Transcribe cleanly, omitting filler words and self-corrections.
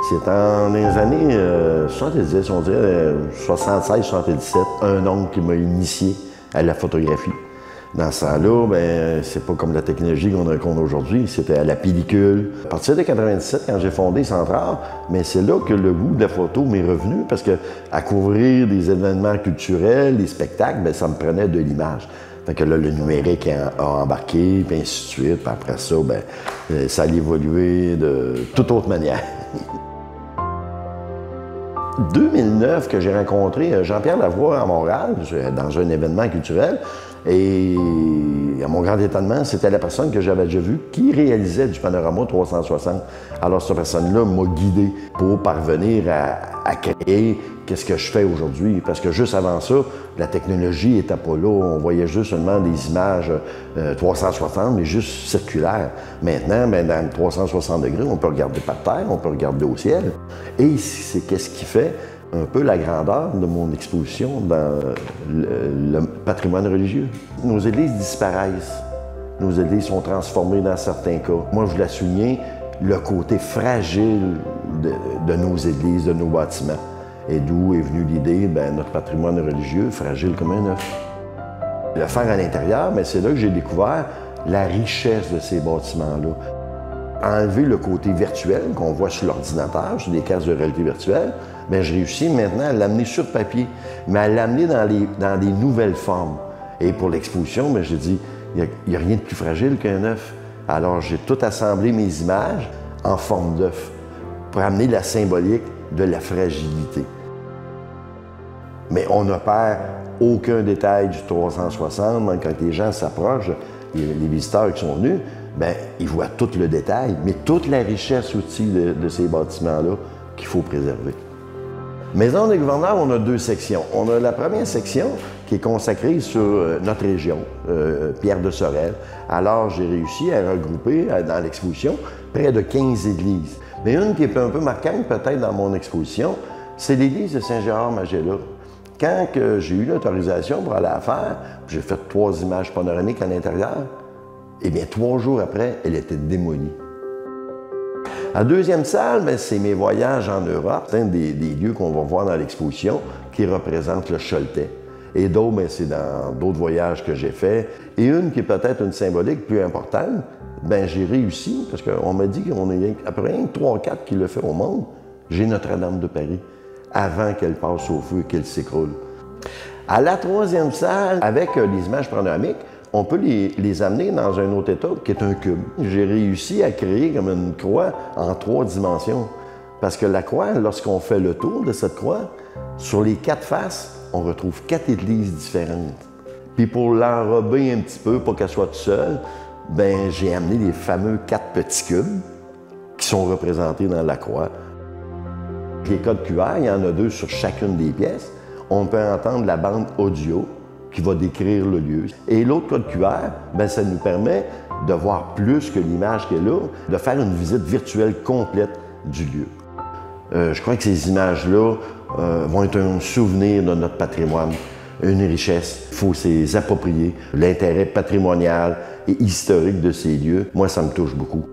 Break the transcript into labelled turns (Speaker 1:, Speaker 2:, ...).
Speaker 1: C'est dans les années 70, on dirait 76-77, un oncle qui m'a initié à la photographie. Dans ce temps-là, ben, c'est pas comme la technologie qu'on a aujourd'hui, c'était à la pellicule. À partir de 97, quand j'ai fondé Centr'Art, mais c'est là que le goût de la photo m'est revenu, parce que à couvrir des événements culturels, des spectacles, ben, ça me prenait de l'image. Fait que là, le numérique a embarqué, puis ainsi de suite. Puis après ça, ben, ça a évolué de toute autre manière. 2009, que j'ai rencontré Jean-Pierre Lavoie à Montréal, dans un événement culturel. Et à mon grand étonnement, c'était la personne que j'avais déjà vue qui réalisait du panorama 360. Alors, cette personne-là m'a guidé pour parvenir à créer qu'est-ce que je fais aujourd'hui. Parce que juste avant ça, la technologie n'était pas là. On voyait juste seulement des images 360, mais juste circulaires. Maintenant, ben, dans le 360 degrés, on peut regarder par terre, on peut regarder au ciel. Et c'est qu'est-ce qui fait un peu la grandeur de mon exposition dans le patrimoine religieux. Nos églises disparaissent. Nos églises sont transformées dans certains cas. Moi, je voulais souligner le côté fragile de nos églises, de nos bâtiments. Et d'où est venue l'idée, ben, notre patrimoine religieux, fragile comme un œuf. Le faire à l'intérieur, ben, c'est là que j'ai découvert la richesse de ces bâtiments-là. Enlever le côté virtuel qu'on voit sur l'ordinateur, sur des casques de réalité virtuelle, bien, j'ai réussi maintenant à l'amener sur papier, mais à l'amener dans des nouvelles formes. Et pour l'exposition, bien, j'ai dit, il n'y a rien de plus fragile qu'un œuf. Alors, j'ai tout assemblé mes images en forme d'œuf pour amener la symbolique de la fragilité. Mais on ne perd aucun détail du 360. Même quand les gens s'approchent, les visiteurs qui sont venus, bien, ils voient tout le détail, mais toute la richesse aussi de ces bâtiments-là qu'il faut préserver. Maison des gouverneurs, on a deux sections. On a la première section qui est consacrée sur notre région, Pierre de Sorel. Alors, j'ai réussi à regrouper dans l'exposition près de 15 églises. Mais une qui est un peu marquante peut-être dans mon exposition, c'est l'église de Saint-Gérard-Magella. Quand j'ai eu l'autorisation pour aller la faire, j'ai fait 3 images panoramiques à l'intérieur, et bien 3 jours après, elle était démolie. La deuxième salle, c'est mes voyages en Europe. C'est un des lieux qu'on va voir dans l'exposition qui représente le Choletais. Et d'autres, c'est dans d'autres voyages que j'ai faits. Et une qui est peut-être une symbolique plus importante, j'ai réussi, parce qu'on m'a dit qu'on est à peu près 3-4 qui le fait au monde. J'ai Notre-Dame de Paris, avant qu'elle passe au feu et qu'elle s'écroule. À la troisième salle, avec les images panoramiques, on peut les amener dans un autre état qui est un cube. J'ai réussi à créer comme une croix en 3 dimensions. Parce que la croix, lorsqu'on fait le tour de cette croix, sur les 4 faces, on retrouve 4 églises différentes. Puis pour l'enrober un petit peu, pour qu'elle soit toute seule, j'ai amené les fameux 4 petits cubes qui sont représentés dans la croix. Les codes QR, il y en a 2 sur chacune des pièces. On peut entendre la bande audio qui va décrire le lieu. Et l'autre code QR, ça nous permet de voir plus que l'image qui est là, de faire une visite virtuelle complète du lieu. Je crois que ces images-là vont être un souvenir de notre patrimoine, une richesse. Il faut s'y approprier. L'intérêt patrimonial et historique de ces lieux, moi, ça me touche beaucoup.